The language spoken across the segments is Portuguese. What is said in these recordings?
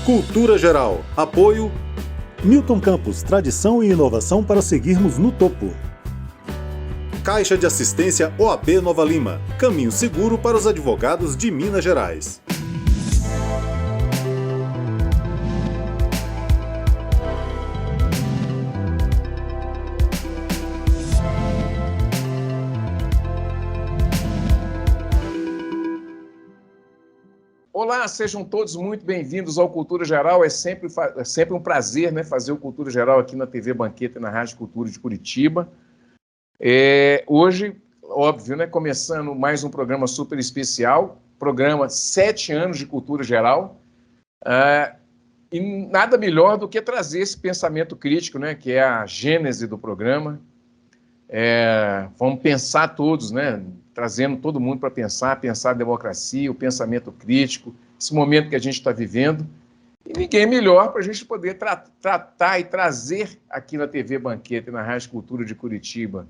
Cultura Geral. Apoio Milton Campos, tradição e inovação para seguirmos no topo. Caixa de Assistência OAB Nova Lima. Caminho seguro para os advogados de Minas Gerais. Olá, sejam todos muito bem-vindos ao Cultura Geral. É sempre um prazer, né, fazer o Cultura Geral aqui na TV Banqueta e na Rádio Cultura de Curitiba. Hoje, óbvio, né, começando mais um programa super especial, programa 7 anos de Cultura Geral, e nada melhor do que trazer esse pensamento crítico, né, que é a gênese do programa. Vamos pensar todos, né, trazendo todo mundo para pensar a democracia, o pensamento crítico, esse momento que a gente está vivendo. E ninguém melhor para a gente poder tratar e trazer aqui na TV Banqueta e na Rádio Cultura de Curitiba,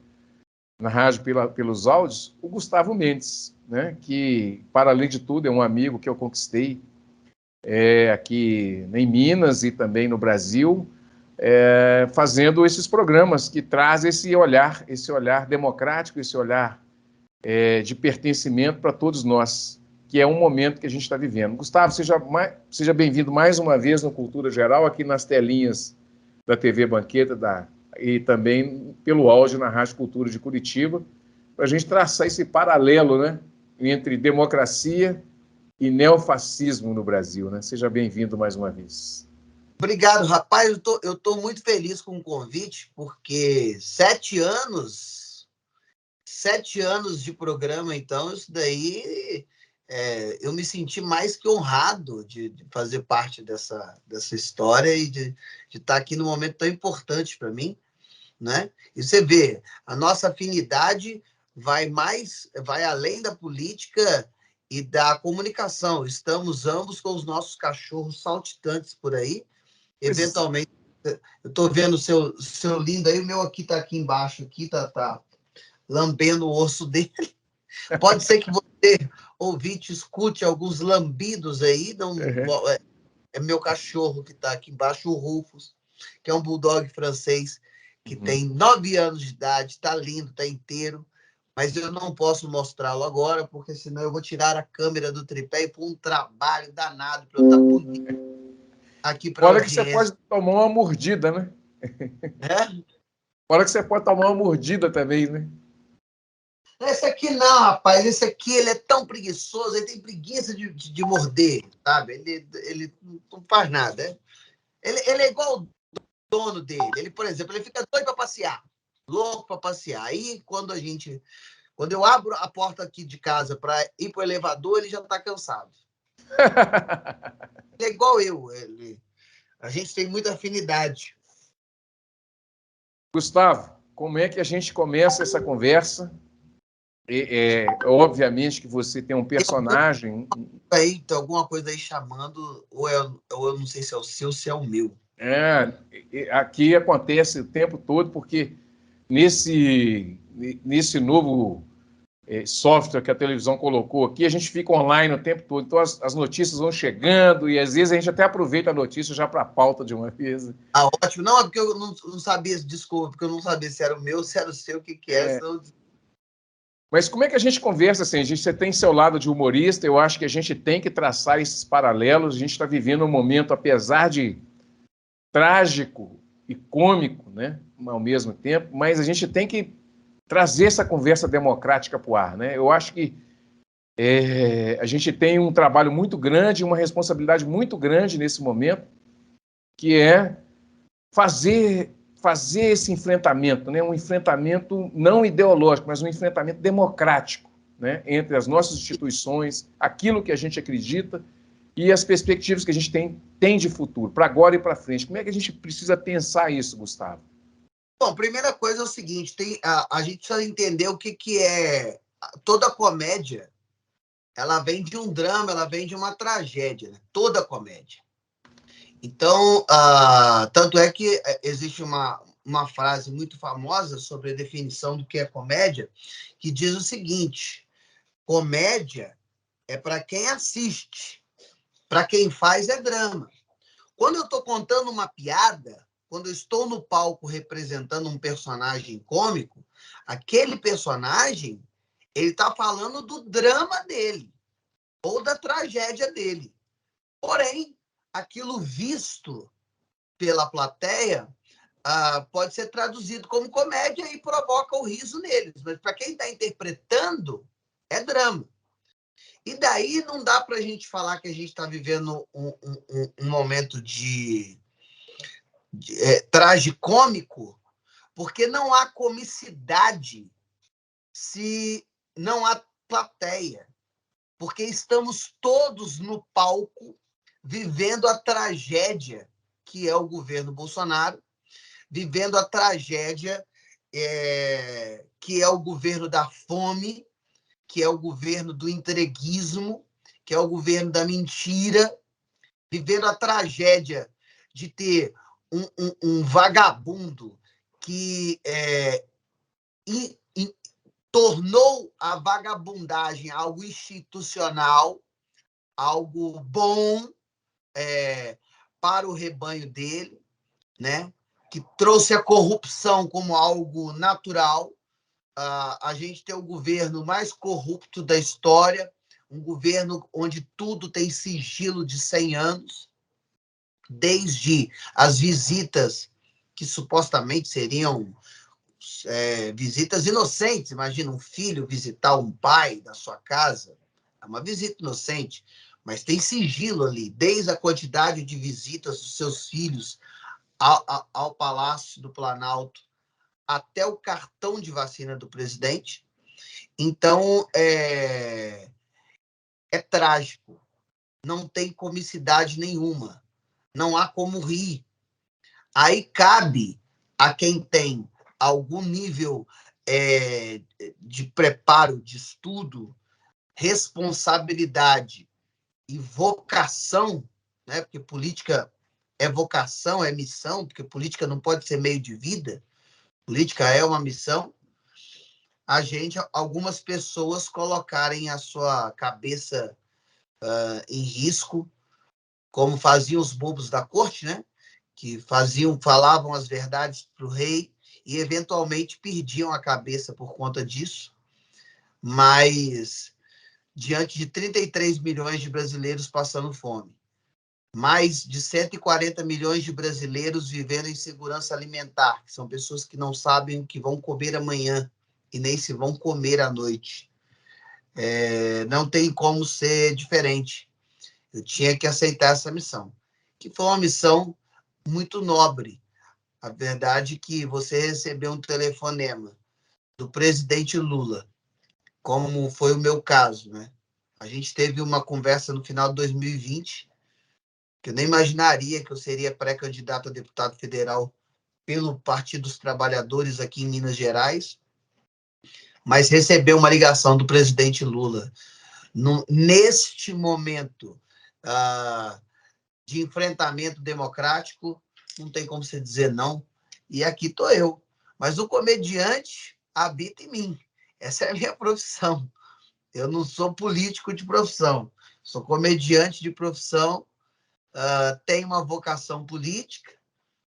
na rádio pelos áudios, o Gustavo Mendes, né, que, para além de tudo, é um amigo que eu conquistei aqui em Minas e também no Brasil, fazendo esses programas que trazem esse olhar democrático, esse olhar de pertencimento para todos nós, que é um momento que a gente está vivendo. Gustavo, seja bem-vindo mais uma vez no Cultura Geral, aqui nas telinhas da TV Banqueta e também pelo áudio na Rádio Cultura de Curitiba, para a gente traçar esse paralelo, né, entre democracia e neofascismo no Brasil, né? Seja bem-vindo mais uma vez. Obrigado, rapaz. Eu tô muito feliz com o convite, porque 7 anos de programa, então, isso daí, eu me senti mais que honrado de fazer parte dessa história e de estar aqui num momento tão importante para mim, né? E você vê, a nossa afinidade vai além da política e da comunicação. Estamos ambos com os nossos cachorros saltitantes por aí. Eventualmente, eu estou vendo o seu lindo aí, o meu aqui está aqui embaixo, aqui tá lambendo o osso dele. Pode ser que você, ouvinte, escute alguns lambidos aí. Não, é meu cachorro que está aqui embaixo, o Rufus, que é um bulldog francês que tem 9 anos de idade, está lindo, está inteiro, mas eu não posso mostrá-lo agora, porque senão eu vou tirar a câmera do tripé e pôr um trabalho danado para eu estar bonito aqui para Olha que você pode tomar uma mordida, né? Olha que você pode tomar uma mordida também, né? Esse aqui não, rapaz. Esse aqui, ele é tão preguiçoso, ele tem preguiça de morder, sabe? Ele não faz nada. Ele é igual o dono dele. Ele, por exemplo, ele fica doido para passear, louco para passear. Aí, quando eu abro a porta aqui de casa para ir para o elevador, ele já está cansado. Ele é igual eu. A gente tem muita afinidade. Gustavo, como é que a gente começa essa conversa? Obviamente que você tem um personagem... Aí, tem alguma coisa aí chamando, ou eu não sei se é o seu ou se é o meu. Aqui acontece o tempo todo, porque nesse novo software que a televisão colocou aqui, a gente fica online o tempo todo, então as notícias vão chegando e às vezes a gente até aproveita a notícia já para a pauta de uma vez. Ótimo. Não, é porque eu não sabia, desculpa, porque eu não sabia se era o meu, se era o seu, o que é. Mas como é que a gente conversa assim? Você tem seu lado de humorista, eu acho que a gente tem que traçar esses paralelos, a gente está vivendo um momento, apesar de trágico e cômico, né, ao mesmo tempo, mas a gente tem que trazer essa conversa democrática para o ar, né? Eu acho que a gente tem um trabalho muito grande, uma responsabilidade muito grande nesse momento, que é fazer esse enfrentamento, né? Um enfrentamento não ideológico, mas um enfrentamento democrático, né? Entre as nossas instituições, aquilo que a gente acredita e as perspectivas que a gente tem de futuro, para agora e para frente. Como é que a gente precisa pensar isso, Gustavo? Bom, primeira coisa é o seguinte, a gente precisa entender o que é... Toda comédia, ela vem de um drama, ela vem de uma tragédia, né? Toda comédia. Então, tanto é que existe uma frase muito famosa sobre a definição do que é comédia, que diz o seguinte: comédia é para quem assiste, para quem faz é drama. Quando eu estou contando uma piada, quando eu estou no palco representando um personagem cômico, aquele personagem, ele está falando do drama dele ou da tragédia dele. Porém, aquilo visto pela plateia pode ser traduzido como comédia e provoca o riso neles. Mas para quem está interpretando, é drama. E daí não dá para a gente falar que a gente está vivendo um momento de tragicômico, porque não há comicidade se não há plateia. Porque estamos todos no palco vivendo a tragédia que é o governo Bolsonaro, vivendo a tragédia que é o governo da fome, que é o governo do entreguismo, que é o governo da mentira, vivendo a tragédia de ter um vagabundo que tornou a vagabundagem algo institucional, algo bom para o rebanho dele, né? Que trouxe a corrupção como algo natural. A gente tem o governo mais corrupto da história, um governo onde tudo tem sigilo de 100 anos, desde as visitas que supostamente seriam visitas inocentes. Imagina um filho visitar um pai da sua casa, é uma visita inocente, mas tem sigilo ali, desde a quantidade de visitas dos seus filhos ao Palácio do Planalto, até o cartão de vacina do presidente. Então, é trágico. Não tem comicidade nenhuma. Não há como rir. Aí cabe a quem tem algum nível de preparo, de estudo, responsabilidade e vocação, né? Porque política é vocação, é missão, porque política não pode ser meio de vida, política é uma missão. Algumas pessoas colocarem a sua cabeça em risco, como faziam os bobos da corte, né? Que falavam as verdades para o rei e eventualmente perdiam a cabeça por conta disso. Mas diante de 33 milhões de brasileiros passando fome, mais de 140 milhões de brasileiros vivendo em segurança alimentar, que são pessoas que não sabem o que vão comer amanhã e nem se vão comer à noite. Não tem como ser diferente. Eu tinha que aceitar essa missão, que foi uma missão muito nobre. A verdade é que você recebeu um telefonema do presidente Lula, como foi o meu caso, né? A gente teve uma conversa no final de 2020, que eu nem imaginaria que eu seria pré-candidato a deputado federal pelo Partido dos Trabalhadores aqui em Minas Gerais, mas recebeu uma ligação do presidente Lula neste momento de enfrentamento democrático, não tem como você dizer não, e aqui estou eu. Mas o comediante habita em mim. Essa é a minha profissão. Eu não sou político de profissão, sou comediante de profissão, tenho uma vocação política,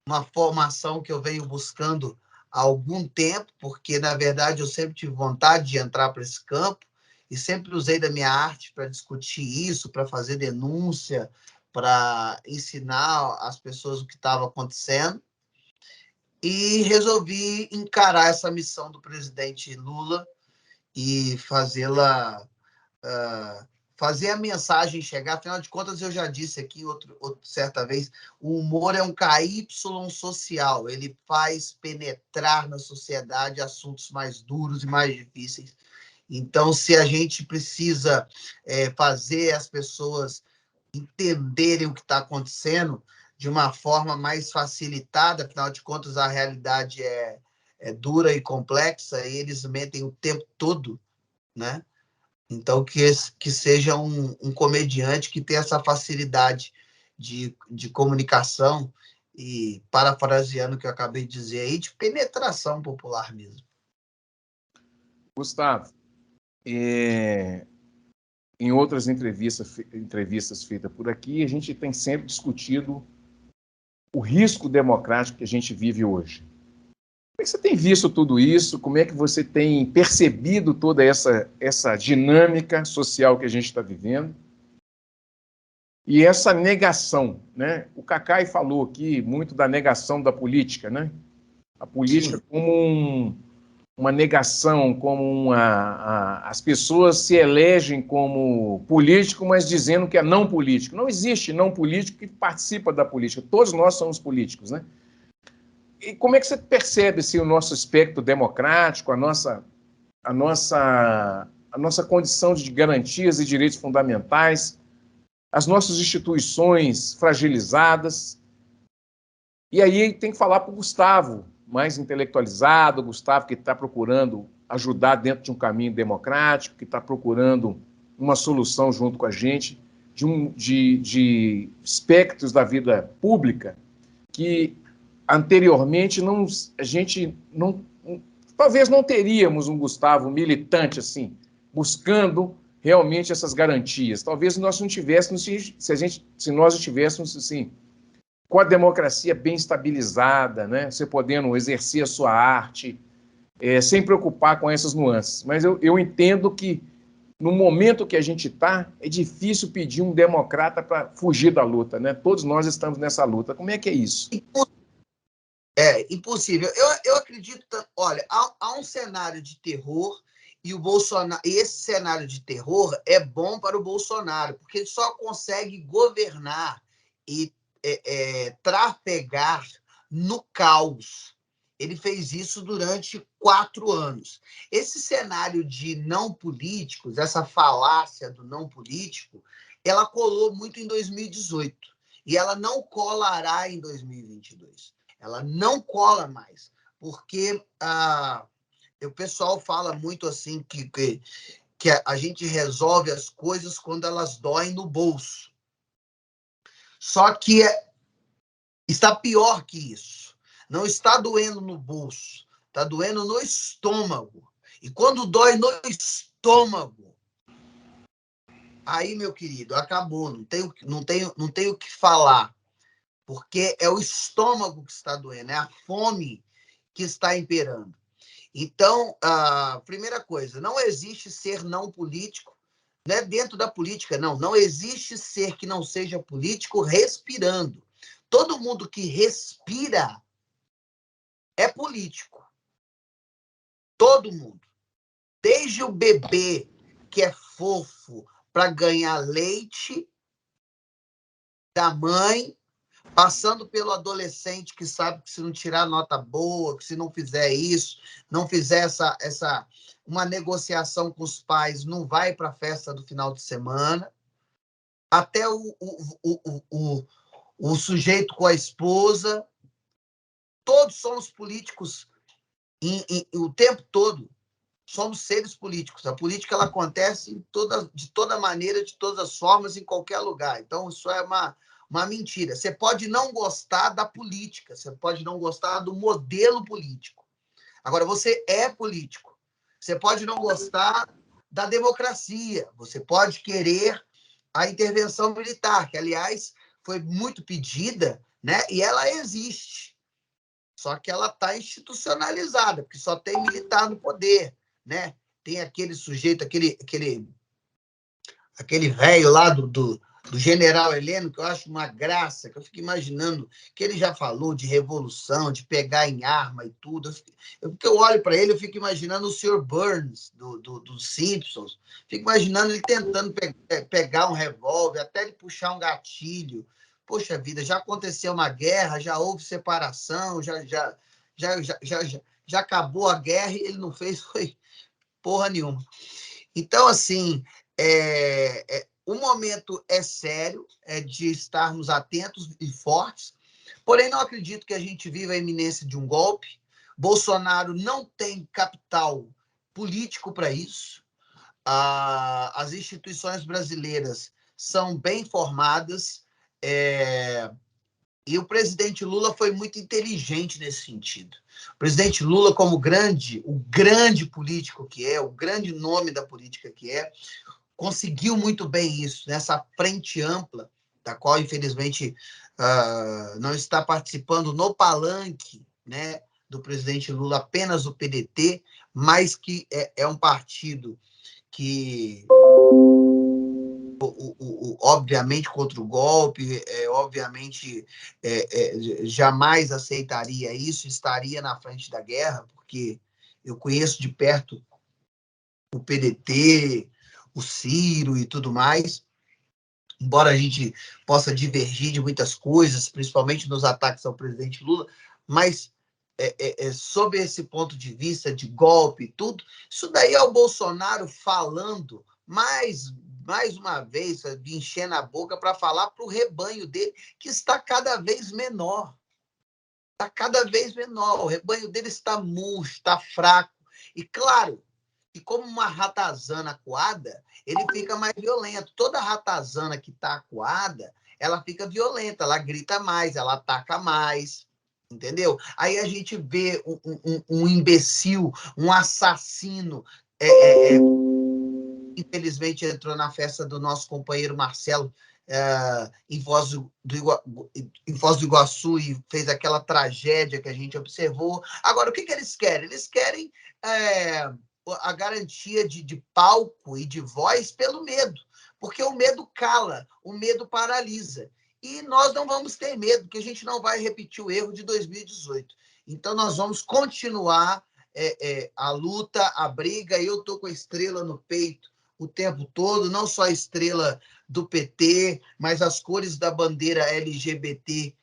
uma formação que eu venho buscando há algum tempo, porque, na verdade, eu sempre tive vontade de entrar para esse campo e sempre usei da minha arte para discutir isso, para fazer denúncia, para ensinar as pessoas o que estava acontecendo. E resolvi encarar essa missão do presidente Lula e fazer a mensagem chegar. Afinal de contas, eu já disse aqui certa vez, o humor é um KY social, ele faz penetrar na sociedade assuntos mais duros e mais difíceis. Então, se a gente precisa fazer as pessoas entenderem o que está acontecendo de uma forma mais facilitada, afinal de contas, a realidade é dura e complexa, e eles mentem o tempo todo, né? Então, que seja um comediante que tenha essa facilidade de comunicação e, parafraseando o que eu acabei de dizer aí, de penetração popular mesmo. Gustavo, em outras entrevistas feitas por aqui, a gente tem sempre discutido o risco democrático que a gente vive hoje. Como é que você tem visto tudo isso? Como é que você tem percebido toda essa dinâmica social que a gente está vivendo? E essa negação, né? O Cacai falou aqui muito da negação da política, né? A política Sim. como uma negação, como as pessoas se elegem como político, mas dizendo que é não político. Não existe não político que participa da política. Todos nós somos políticos, né? E como é que você percebe o nosso espectro democrático, a nossa condição de garantias e direitos fundamentais, as nossas instituições fragilizadas? E aí tem que falar para o Gustavo, mais intelectualizado, o Gustavo que está procurando ajudar dentro de um caminho democrático, que está procurando uma solução junto com a gente, de aspectos da vida pública que anteriormente a gente não, talvez não teríamos um Gustavo militante assim, buscando realmente essas garantias. Talvez nós não tivéssemos, se nós estivéssemos assim, com a democracia bem estabilizada, né? Você podendo exercer a sua arte, sem preocupar com essas nuances. Mas eu entendo que, no momento que a gente está, é difícil pedir um democrata para fugir da luta, né? Todos nós estamos nessa luta. Como é que é isso? É impossível. Eu acredito, olha, há um cenário de terror e o Bolsonaro, e esse cenário de terror é bom para o Bolsonaro, porque ele só consegue governar e trafegar no caos. Ele fez isso durante 4 anos. Esse cenário de não políticos, essa falácia do não político, ela colou muito em 2018 e ela não colará em 2022. Ela não cola mais, porque o pessoal fala muito assim que a gente resolve as coisas quando elas doem no bolso. Só que está pior que isso. Não está doendo no bolso, está doendo no estômago. E quando dói no estômago, aí, meu querido, acabou, não tenho o que falar. Porque é o estômago que está doendo, é a fome que está imperando. Então, a primeira coisa, não existe ser não político, né? Dentro da política, não existe ser que não seja político respirando. Todo mundo que respira é político. Todo mundo. Desde o bebê, que é fofo, para ganhar leite da mãe, passando pelo adolescente que sabe que se não tirar nota boa, que se não fizer isso, não fizer uma negociação com os pais, não vai para a festa do final de semana, até o sujeito com a esposa, todos somos políticos o tempo todo, somos seres políticos. A política ela acontece de toda maneira, de todas as formas, em qualquer lugar. Então, isso é uma mentira. Você pode não gostar da política, você pode não gostar do modelo político. Agora, você é político. Você pode não gostar da democracia, você pode querer a intervenção militar, que, aliás, foi muito pedida, né? E ela existe. Só que ela está institucionalizada, porque só tem militar no poder, né? Tem aquele sujeito, aquele velho lá do general Heleno, que eu acho uma graça, que eu fico imaginando que ele já falou de revolução, de pegar em arma e tudo. Porque eu olho para ele, eu fico imaginando o Sr. Burns, dos Simpsons. Fico imaginando ele tentando pegar um revólver, até ele puxar um gatilho. Poxa vida, já aconteceu uma guerra, já houve separação, já acabou a guerra e ele não fez foi porra nenhuma. Então, assim, o momento é sério, é de estarmos atentos e fortes, porém não acredito que a gente viva a iminência de um golpe. Bolsonaro não tem capital político para isso. As instituições brasileiras são bem formadas, e o presidente Lula foi muito inteligente nesse sentido. O presidente Lula, como o grande político que é, o grande nome da política que é, conseguiu muito bem isso, nessa frente ampla, da qual, infelizmente, não está participando no palanque, né, do presidente Lula, apenas o PDT, mas que é um partido que, obviamente, contra o golpe, obviamente, jamais aceitaria isso, estaria na frente da guerra, porque eu conheço de perto o PDT, o Ciro e tudo mais, embora a gente possa divergir de muitas coisas, principalmente nos ataques ao presidente Lula, mas sob esse ponto de vista de golpe e tudo, isso daí é o Bolsonaro falando mais uma vez, enchendo a boca para falar para o rebanho dele, que está cada vez menor. Está cada vez menor. O rebanho dele está murcho, está fraco. E, claro, que como uma ratazana acuada, ele fica mais violento. Toda ratazana que está acuada, ela fica violenta, ela grita mais, ela ataca mais, entendeu? Aí a gente vê um imbecil, um assassino, infelizmente entrou na festa do nosso companheiro Marcelo, em Foz do Iguaçu, e fez aquela tragédia que a gente observou. Agora, o que eles querem? Eles querem a garantia de palco e de voz pelo medo, porque o medo cala, o medo paralisa. E nós não vamos ter medo, porque a gente não vai repetir o erro de 2018. Então, nós vamos continuar a luta, a briga. Eu estou com a estrela no peito o tempo todo, não só a estrela do PT, mas as cores da bandeira LGBTQIAPN+,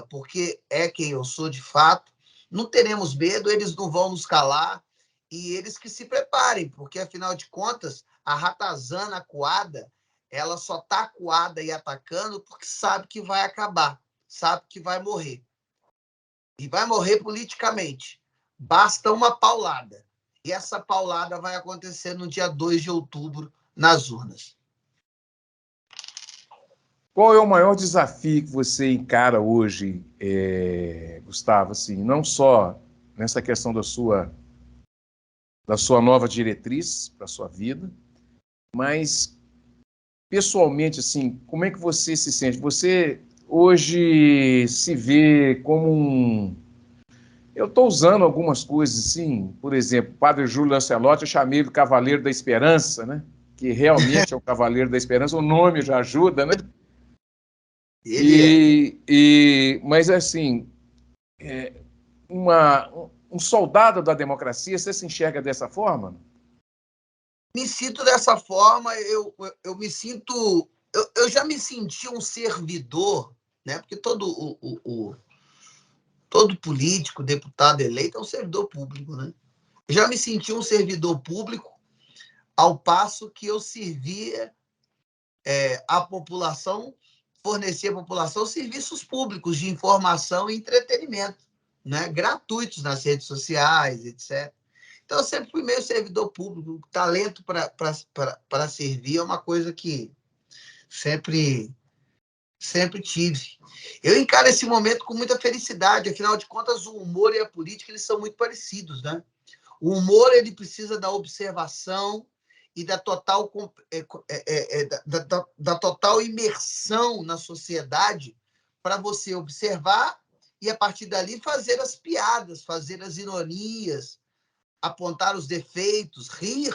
porque é quem eu sou de fato. Não teremos medo, eles não vão nos calar, e eles que se preparem, porque, afinal de contas, a ratazana acuada, ela só está acuada e atacando porque sabe que vai acabar, sabe que vai morrer. E vai morrer politicamente. Basta uma paulada. E essa paulada vai acontecer no dia 2 de outubro, nas urnas. Qual é o maior desafio que você encara hoje, Gustavo? Assim, não só nessa questão da sua nova diretriz para a sua vida, mas pessoalmente, assim, como é que você se sente? Você hoje se vê como um... Eu estou usando algumas coisas, assim, por exemplo, o padre Júlio Lancelotti, eu chamei ele Cavaleiro da Esperança, né? Que realmente é o Cavaleiro da Esperança, o nome já ajuda, né? Mas, assim, um soldado da democracia, você se enxerga dessa forma? Me sinto dessa forma, eu me sinto... Eu já me senti um servidor, né? Porque todo político, deputado eleito é um servidor público, né? Eu já me senti um servidor público, ao passo que eu servia a população, fornecia à população serviços públicos de informação e entretenimento, né? Gratuitos nas redes sociais, etc. Então, eu sempre fui meio servidor público. Talento para servir é uma coisa que sempre tive. Eu encaro esse momento com muita felicidade, afinal de contas, o humor e a política eles são muito parecidos, né? O humor ele precisa da observação e da total, da total imersão na sociedade para você observar e, a partir dali, fazer as piadas, fazer as ironias, apontar os defeitos, rir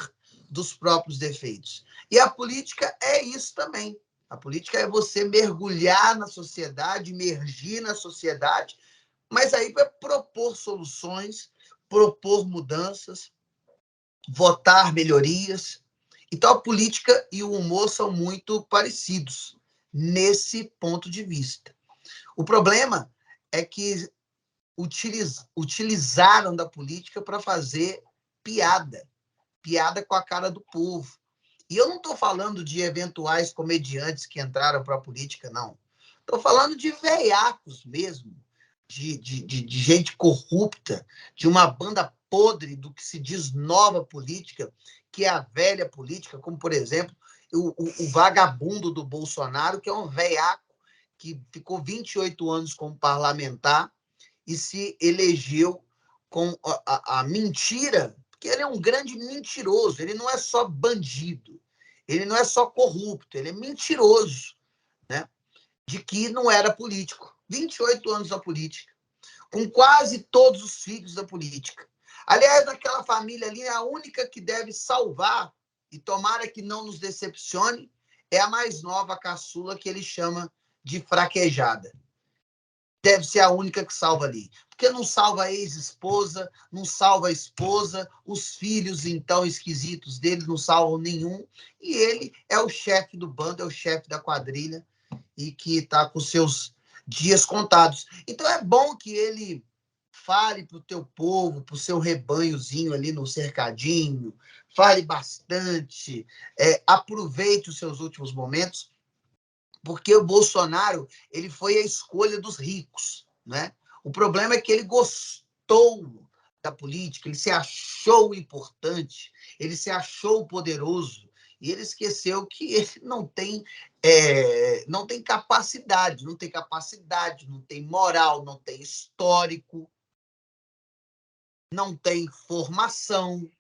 dos próprios defeitos. E a política é isso também. A política é você mergulhar na sociedade, emergir na sociedade, mas aí para propor soluções, propor mudanças, votar melhorias. Então, a política e o humor são muito parecidos nesse ponto de vista. O problema é que utilizaram da política para fazer piada com a cara do povo. E eu não estou falando de eventuais comediantes que entraram para a política, não. Estou falando de veiacos mesmo, de gente corrupta, de uma banda podre do que se diz nova política, que é a velha política, como, por exemplo, o vagabundo do Bolsonaro, que é um veiaco que ficou 28 anos como parlamentar e se elegeu com a mentira, porque ele é um grande mentiroso, ele não é só bandido, ele não é só corrupto, ele é mentiroso. né, de que não era político. 28 anos na política, com quase todos os filhos da política. Aliás, naquela família ali, a única que deve salvar, e tomara que não nos decepcione, é a mais nova, a caçula, que ele chama de fraquejada. Deve ser a única que salva ali. Porque não salva a ex-esposa, não salva a esposa, os filhos, então, esquisitos dele, não salvam nenhum. E ele é o chefe do bando, é o chefe da quadrilha, e que está com seus dias contados. Então, é bom que ele fale para o teu povo, para o seu rebanhozinho ali no cercadinho, fale bastante, aproveite os seus últimos momentos, porque o Bolsonaro ele foi a escolha dos ricos, né? O problema é que ele gostou da política, ele se achou importante, ele se achou poderoso, e ele esqueceu que ele não tem capacidade, não tem moral, não tem histórico, não tem formação,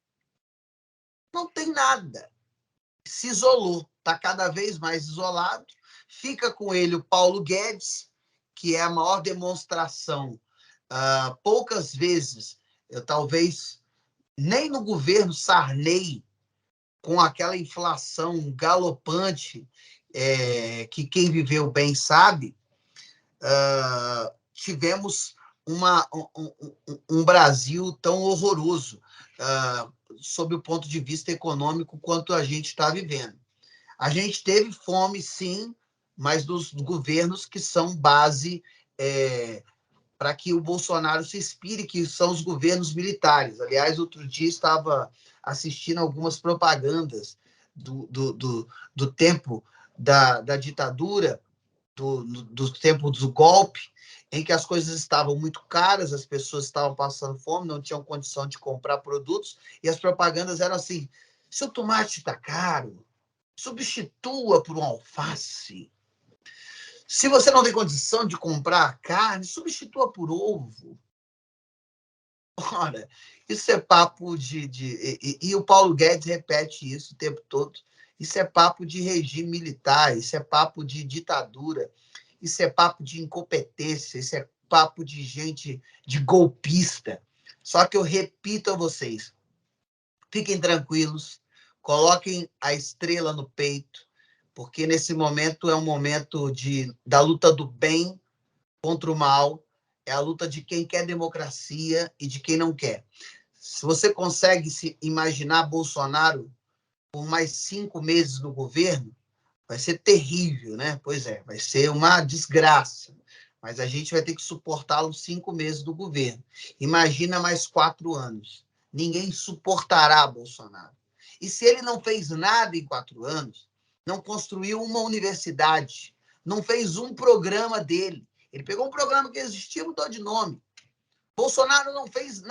não tem nada. Se isolou, está cada vez mais isolado. Fica com ele o Paulo Guedes, que é a maior demonstração. Poucas vezes, talvez nem no governo Sarney, com aquela inflação galopante, que quem viveu bem sabe, tivemos um Brasil tão horroroso, sob o ponto de vista econômico, quanto a gente está vivendo. A gente teve fome, sim, mas dos governos que são base para que o Bolsonaro se inspire, que são os governos militares. Aliás, outro dia estava assistindo algumas propagandas do tempo da ditadura, do tempo do golpe, em que as coisas estavam muito caras, as pessoas estavam passando fome, não tinham condição de comprar produtos, e as propagandas eram assim: se o tomate está caro, substitua por um alface. Se você não tem condição de comprar carne, substitua por ovo. Ora, isso é papo e o Paulo Guedes repete isso o tempo todo. Isso é papo de regime militar, isso é papo de ditadura, isso é papo de incompetência, isso é papo de gente, de golpista. Só que eu repito a vocês, fiquem tranquilos, coloquem a estrela no peito, porque nesse momento é um momento da luta do bem contra o mal, é a luta de quem quer democracia e de quem não quer. Se você consegue se imaginar Bolsonaro por mais 5 meses no governo, vai ser terrível, né? Pois é, vai ser uma desgraça. Mas a gente vai ter que suportá-lo 5 meses do governo. Imagina mais 4 anos. Ninguém suportará Bolsonaro. E se ele não fez nada em 4 anos, não construiu uma universidade, não fez um programa dele. Ele pegou um programa que existia e mudou de nome. Bolsonaro não fez.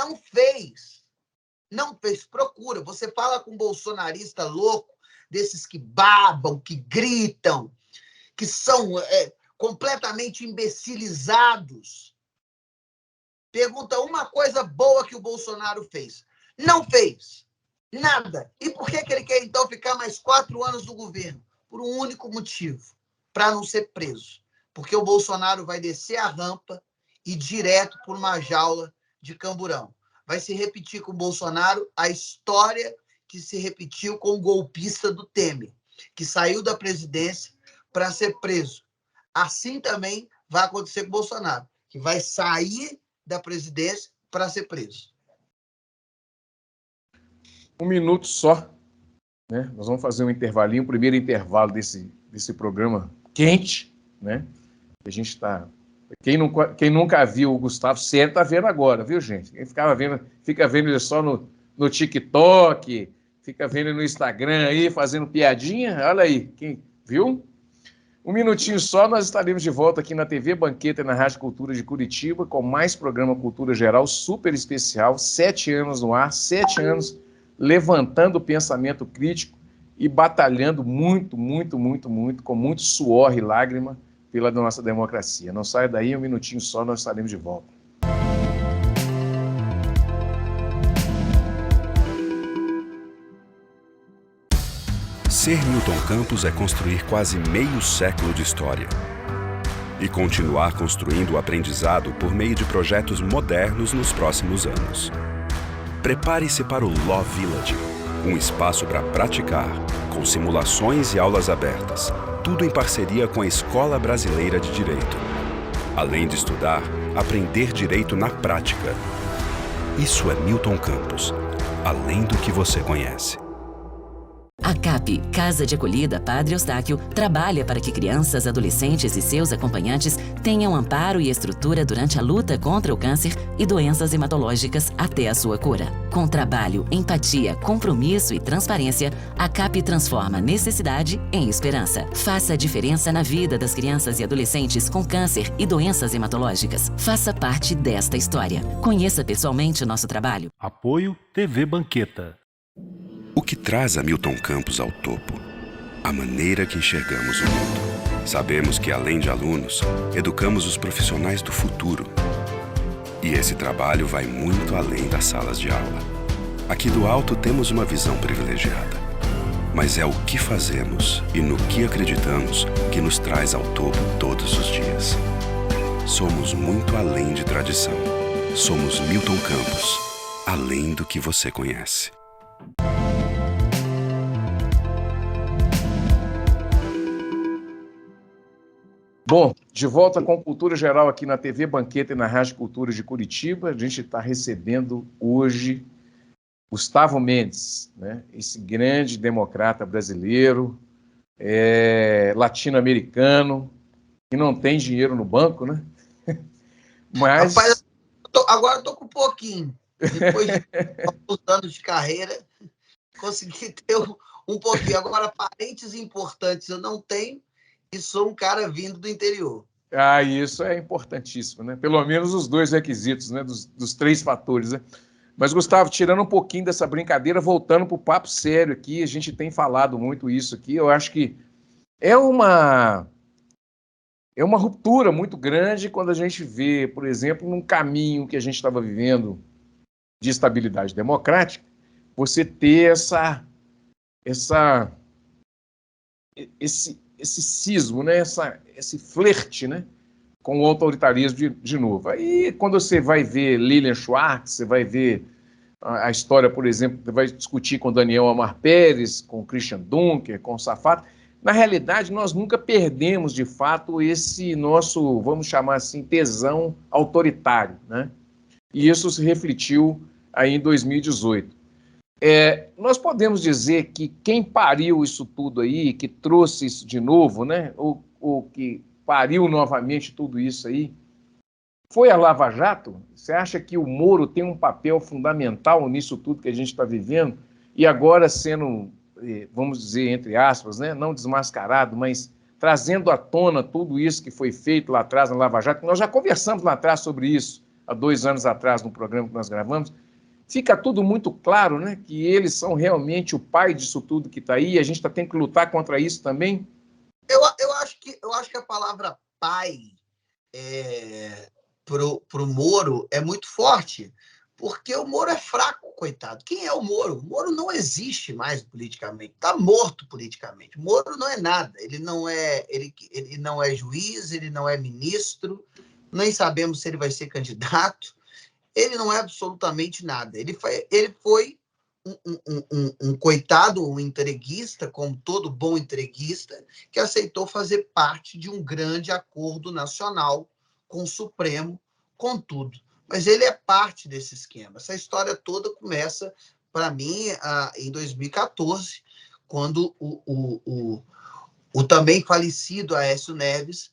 Procura. Você fala com um bolsonarista louco, desses que babam, que gritam, que são completamente imbecilizados. Pergunta uma coisa boa que o Bolsonaro fez. Não fez. Nada. E por que ele quer, então, ficar mais 4 anos no governo? Por um único motivo. Para não ser preso. Porque o Bolsonaro vai descer a rampa e ir direto por uma jaula de camburão. Vai se repetir com o Bolsonaro a história que se repetiu com o golpista do Temer, que saiu da presidência para ser preso. Assim também vai acontecer com o Bolsonaro, que vai sair da presidência para ser preso. 1 minuto só, né? Nós vamos fazer um intervalinho, o primeiro intervalo desse programa quente, né? A gente está... Quem nunca viu o Gustavo Ceri está vendo agora, viu, gente? Quem fica vendo ele só no TikTok, fica vendo ele no Instagram aí, fazendo piadinha, olha aí, quem viu? 1 minutinho só, nós estaremos de volta aqui na TV Banqueta e na Rádio Cultura de Curitiba, com mais programa Cultura Geral super especial, 7 anos no ar, 7 anos levantando o pensamento crítico e batalhando muito, muito, muito, muito, com muito suor e lágrima pela nossa democracia. Não saia daí, 1 minutinho só, nós estaremos de volta. Ser Milton Campos é construir quase meio século de história e continuar construindo o aprendizado por meio de projetos modernos nos próximos anos. Prepare-se para o Law Village, um espaço para praticar, com simulações e aulas abertas, tudo em parceria com a Escola Brasileira de Direito. Além de estudar, aprender direito na prática. Isso é Milton Campos, além do que você conhece. A CAP, Casa de Acolhida Padre Eustáquio, trabalha para que crianças, adolescentes e seus acompanhantes tenham amparo e estrutura durante a luta contra o câncer e doenças hematológicas até a sua cura. Com trabalho, empatia, compromisso e transparência, a CAP transforma necessidade em esperança. Faça a diferença na vida das crianças e adolescentes com câncer e doenças hematológicas. Faça parte desta história. Conheça pessoalmente o nosso trabalho. Apoio TV Banqueta. O que traz a Milton Campos ao topo? A maneira que enxergamos o mundo. Sabemos que, além de alunos, educamos os profissionais do futuro. E esse trabalho vai muito além das salas de aula. Aqui do alto temos uma visão privilegiada. Mas é o que fazemos e no que acreditamos que nos traz ao topo todos os dias. Somos muito além de tradição. Somos Milton Campos, além do que você conhece. Bom, de volta com Cultura Geral aqui na TV Banqueta e na Rádio Cultura de Curitiba. A gente está recebendo hoje Gustavo Mendes, né? Esse grande democrata brasileiro, latino-americano, que não tem dinheiro no banco, né? Mas... Rapaz, agora eu tô com um pouquinho. Depois de alguns anos de carreira, consegui ter um pouquinho. Agora, parentes importantes eu não tenho, e sou um cara vindo do interior. Ah, isso é importantíssimo, né? Pelo menos os dois requisitos, né? Dos três fatores, né? Mas, Gustavo, tirando um pouquinho dessa brincadeira, voltando para o papo sério aqui, a gente tem falado muito isso aqui, eu acho que é uma ruptura muito grande quando a gente vê, por exemplo, num caminho que a gente estava vivendo de estabilidade democrática, você ter esse cismo, né? Esse flerte, né? Com o autoritarismo de novo. Aí, quando você vai ver Lilian Schwartz, você vai ver a história, por exemplo, você vai discutir com Daniel Amar Pérez, com Christian Dunker, com Safato. Na realidade, nós nunca perdemos, de fato, esse nosso, vamos chamar assim, tesão autoritário, né? E isso se refletiu aí em 2018. Nós podemos dizer que quem pariu isso tudo aí, que trouxe isso de novo, né? Ou que pariu novamente tudo isso aí, foi a Lava Jato? Você acha que o Moro tem um papel fundamental nisso tudo que a gente está vivendo? E agora sendo, vamos dizer, entre aspas, né? Não desmascarado, mas trazendo à tona tudo isso que foi feito lá atrás na Lava Jato. Nós já conversamos lá atrás sobre isso, há 2 anos atrás, no programa que nós gravamos. Fica tudo muito claro, né? Que eles são realmente o pai disso tudo que está aí, e a gente tem que lutar contra isso também. Eu acho que a palavra pai pro Moro é muito forte, porque o Moro é fraco, coitado. Quem é o Moro? O Moro não existe mais politicamente, está morto politicamente. O Moro não é nada, ele não é juiz, ele não é ministro, nem sabemos se ele vai ser candidato. Ele não é absolutamente nada. Ele foi um coitado, um entreguista, como todo bom entreguista, que aceitou fazer parte de um grande acordo nacional com o Supremo, com tudo. Mas ele é parte desse esquema. Essa história toda começa, para mim, em 2014, quando o também falecido Aécio Neves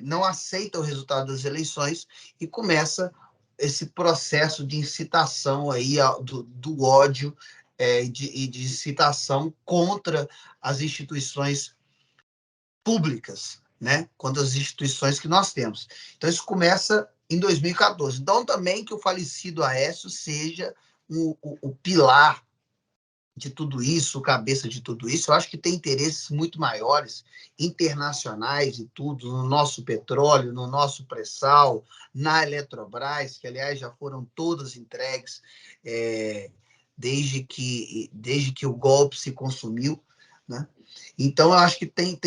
não aceita o resultado das eleições e começa esse processo de incitação aí do ódio e de incitação contra as instituições públicas, né? Contra as instituições que nós temos. Então, isso começa em 2014. Então, também que o falecido Aécio seja o pilar de tudo isso, o cabeça de tudo isso. Eu acho que tem interesses muito maiores, internacionais e tudo, no nosso petróleo, no nosso pré-sal, na Eletrobras, que, aliás, já foram todas entregues desde que o golpe se consumiu, né? Então, eu acho que tem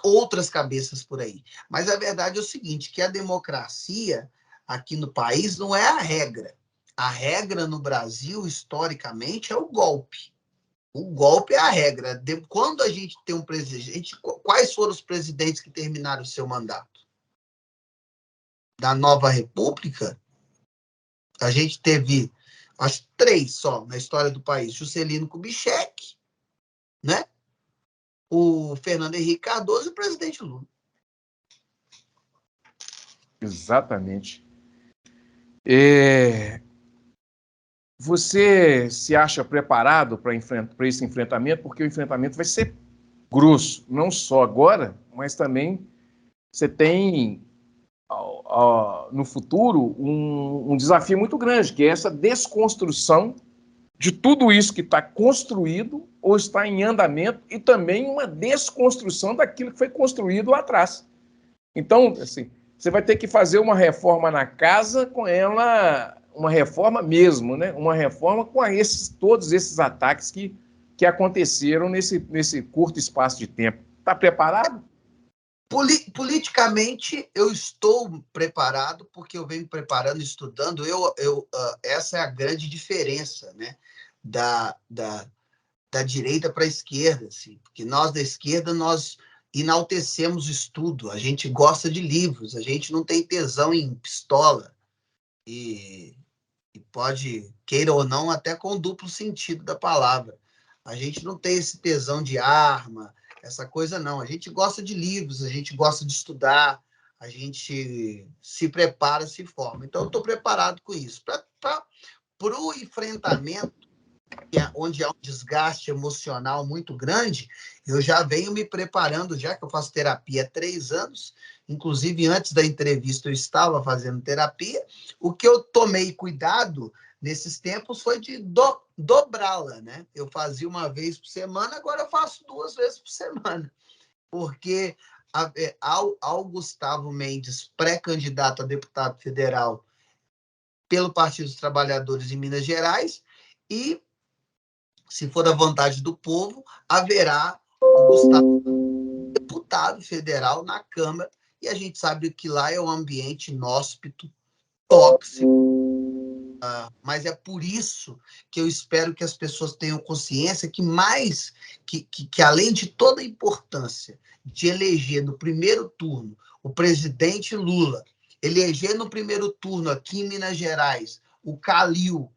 outras cabeças por aí. Mas a verdade é o seguinte, que a democracia aqui no país não é a regra. A regra no Brasil, historicamente, é o golpe. O golpe é a regra. Quando a gente tem um presidente... Quais foram os presidentes que terminaram o seu mandato? Da Nova República, a gente teve, acho, 3 só na história do país. Juscelino Kubitschek, né? O Fernando Henrique Cardoso e o presidente Lula. Exatamente. Você se acha preparado para esse enfrentamento? Porque o enfrentamento vai ser grosso, não só agora, mas também você tem no futuro um desafio muito grande, que é essa desconstrução de tudo isso que está construído ou está em andamento e também uma desconstrução daquilo que foi construído lá atrás. Então, assim, você vai ter que fazer uma reforma na casa com ela, uma reforma mesmo, né? Uma reforma com todos esses ataques que aconteceram nesse curto espaço de tempo. Está preparado? Politicamente, eu estou preparado, porque eu venho me preparando, estudando. Essa é a grande diferença, né? Da direita para a esquerda, assim, porque nós da esquerda nós enaltecemos o estudo, a gente gosta de livros, a gente não tem tesão em pistola e pode, queira ou não, até com duplo sentido da palavra. A gente não tem esse tesão de arma, essa coisa não. A gente gosta de livros, a gente gosta de estudar, a gente se prepara, se forma. Então, eu estou preparado com isso. Para o enfrentamento, onde há um desgaste emocional muito grande, eu já venho me preparando, já que eu faço terapia há 3 anos, inclusive antes da entrevista eu estava fazendo terapia. O que eu tomei cuidado nesses tempos foi de dobrá-la, né? Eu fazia uma vez por semana, agora eu faço 2 vezes por semana, porque ao Gustavo Mendes, pré-candidato a deputado federal pelo Partido dos Trabalhadores em Minas Gerais, e se for da vontade do povo, haverá o Gustavo deputado federal na Câmara, e a gente sabe que lá é um ambiente inóspito, tóxico, mas é por isso que eu espero que as pessoas tenham consciência que que além de toda a importância de eleger no primeiro turno o presidente Lula, eleger no primeiro turno aqui em Minas Gerais o Calil,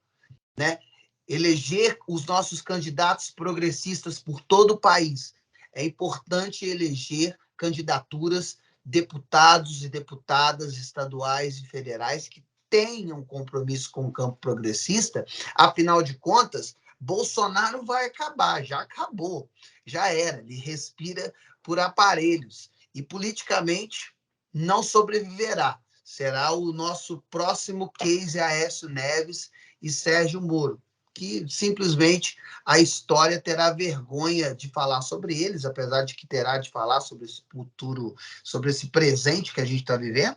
né? Eleger os nossos candidatos progressistas por todo o país. É importante eleger candidaturas, deputados e deputadas estaduais e federais que tenham compromisso com o campo progressista. Afinal de contas, Bolsonaro vai acabar, já acabou, já era, ele respira por aparelhos e politicamente não sobreviverá. Será o nosso próximo case Aécio Neves e Sérgio Moro, que simplesmente a história terá vergonha de falar sobre eles, apesar de que terá de falar sobre esse futuro, sobre esse presente que a gente está vivendo,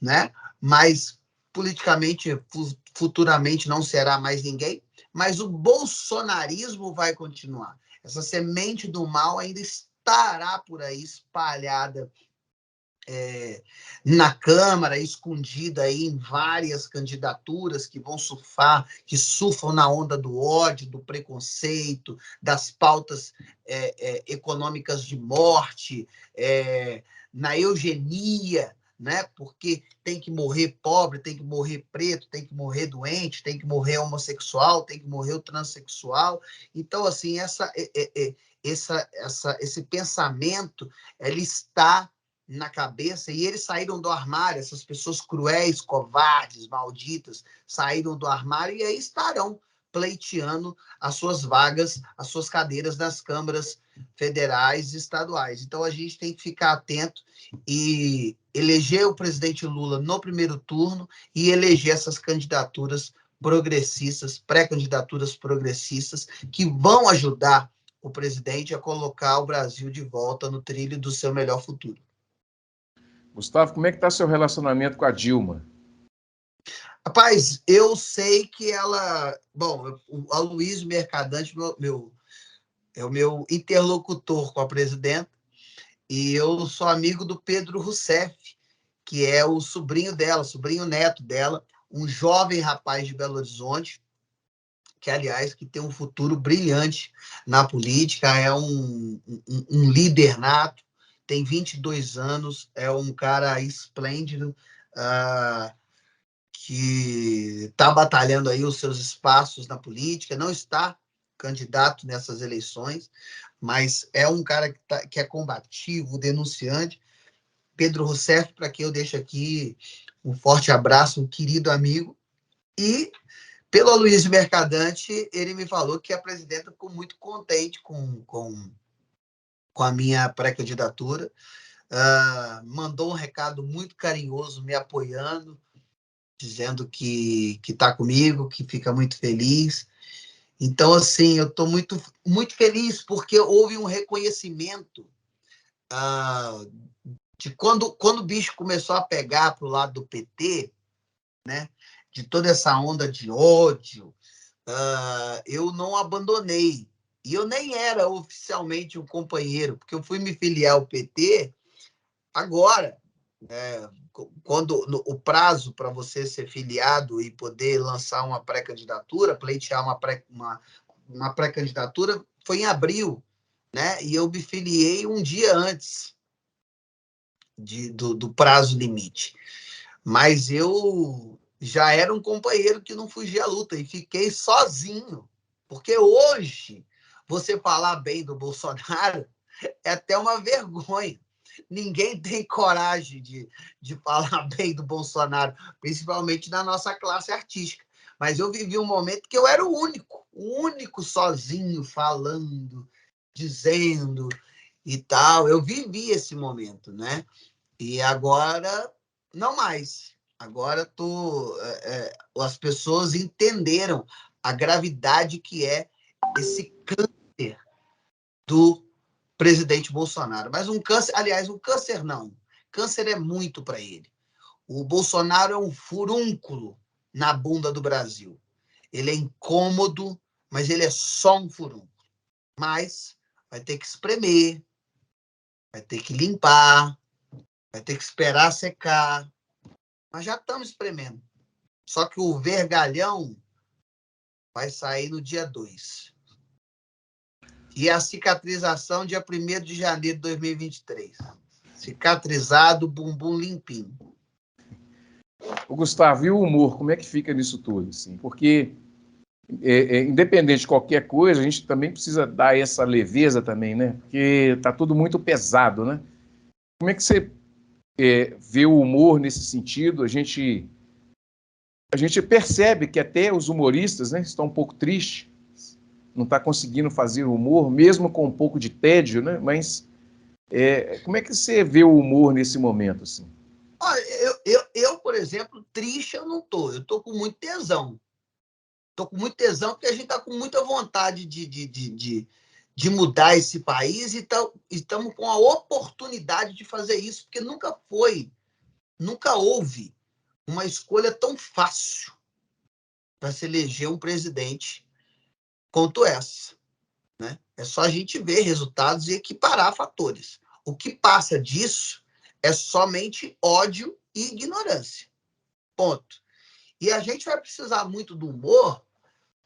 né? Mas politicamente, futuramente não será mais ninguém, mas o bolsonarismo vai continuar. Essa semente do mal ainda estará por aí espalhada na Câmara, escondida aí em várias candidaturas que vão surfam na onda do ódio, do preconceito, das pautas econômicas de morte, na eugenia, né? Porque tem que morrer pobre, tem que morrer preto, tem que morrer doente, tem que morrer homossexual, tem que morrer o transexual. Então, assim, esse pensamento, ele está na cabeça, e eles saíram do armário, essas pessoas cruéis, covardes, malditas, saíram do armário e aí estarão pleiteando as suas vagas, as suas cadeiras nas câmaras federais e estaduais. Então, a gente tem que ficar atento e eleger o presidente Lula no primeiro turno e eleger essas candidaturas progressistas, pré-candidaturas progressistas, que vão ajudar o presidente a colocar o Brasil de volta no trilho do seu melhor futuro. Gustavo, como é que está seu relacionamento com a Dilma? Rapaz, eu sei que ela... Bom, o Aloysio Mercadante é o meu interlocutor com a presidenta, e eu sou amigo do Pedro Rousseff, que é o sobrinho dela, sobrinho neto dela, um jovem rapaz de Belo Horizonte, que, aliás, que tem um futuro brilhante na política, é um líder nato, tem 22 anos, é um cara esplêndido, que está batalhando aí os seus espaços na política, não está candidato nessas eleições, mas é um cara que é combativo, denunciante. Pedro Rousseff, para quem eu deixo aqui um forte abraço, um querido amigo. E, pelo Aloysio Mercadante, ele me falou que a presidenta ficou muito contente com a minha pré-candidatura, mandou um recado muito carinhoso me apoiando, dizendo que está comigo, que fica muito feliz. Então, assim, eu estou muito, muito feliz porque houve um reconhecimento de quando o bicho começou a pegar para o lado do PT, né, de toda essa onda de ódio, eu não abandonei. E eu nem era oficialmente um companheiro, porque eu fui me filiar ao PT agora, quando o prazo para você ser filiado e poder lançar uma pré-candidatura, pleitear uma pré-candidatura, foi em abril, né? E eu me filiei um dia antes do prazo limite. Mas eu já era um companheiro que não fugia à luta e fiquei sozinho. Porque hoje, você falar bem do Bolsonaro é até uma vergonha. Ninguém tem coragem de falar bem do Bolsonaro, principalmente na nossa classe artística. Mas eu vivi um momento que eu era o único sozinho falando, dizendo e tal. Eu vivi esse momento, né? E agora, não mais. Agora as pessoas entenderam a gravidade que é esse câncer do presidente Bolsonaro. Mas um câncer, aliás, um câncer não. Câncer é muito para ele. O Bolsonaro é um furúnculo na bunda do Brasil. Ele é incômodo, mas ele é só um furúnculo. Mas vai ter que espremer, vai ter que limpar, vai ter que esperar secar. Mas já estamos espremendo. Só que o vergalhão vai sair no dia 2. E a cicatrização, dia 1º de janeiro de 2023. Cicatrizado, bumbum limpinho. O Gustavo, e o humor, como é que fica nisso tudo? Assim? Porque, independente de qualquer coisa, a gente também precisa dar essa leveza também, né? Porque está tudo muito pesado, né? Como é que você vê o humor nesse sentido? A gente percebe que até os humoristas, né, estão um pouco tristes, não está conseguindo fazer humor, mesmo com um pouco de tédio, né? Mas como é que você vê o humor nesse momento? Assim? Olha, eu, por exemplo, triste eu não estou. Eu estou com muito tesão. Estou com muito tesão porque a gente está com muita vontade de mudar esse país e estamos com a oportunidade de fazer isso, porque nunca houve uma escolha tão fácil para se eleger um presidente quanto essa, né? É só a gente ver resultados e equiparar fatores. O que passa disso é somente ódio e ignorância. Ponto. E a gente vai precisar muito do humor,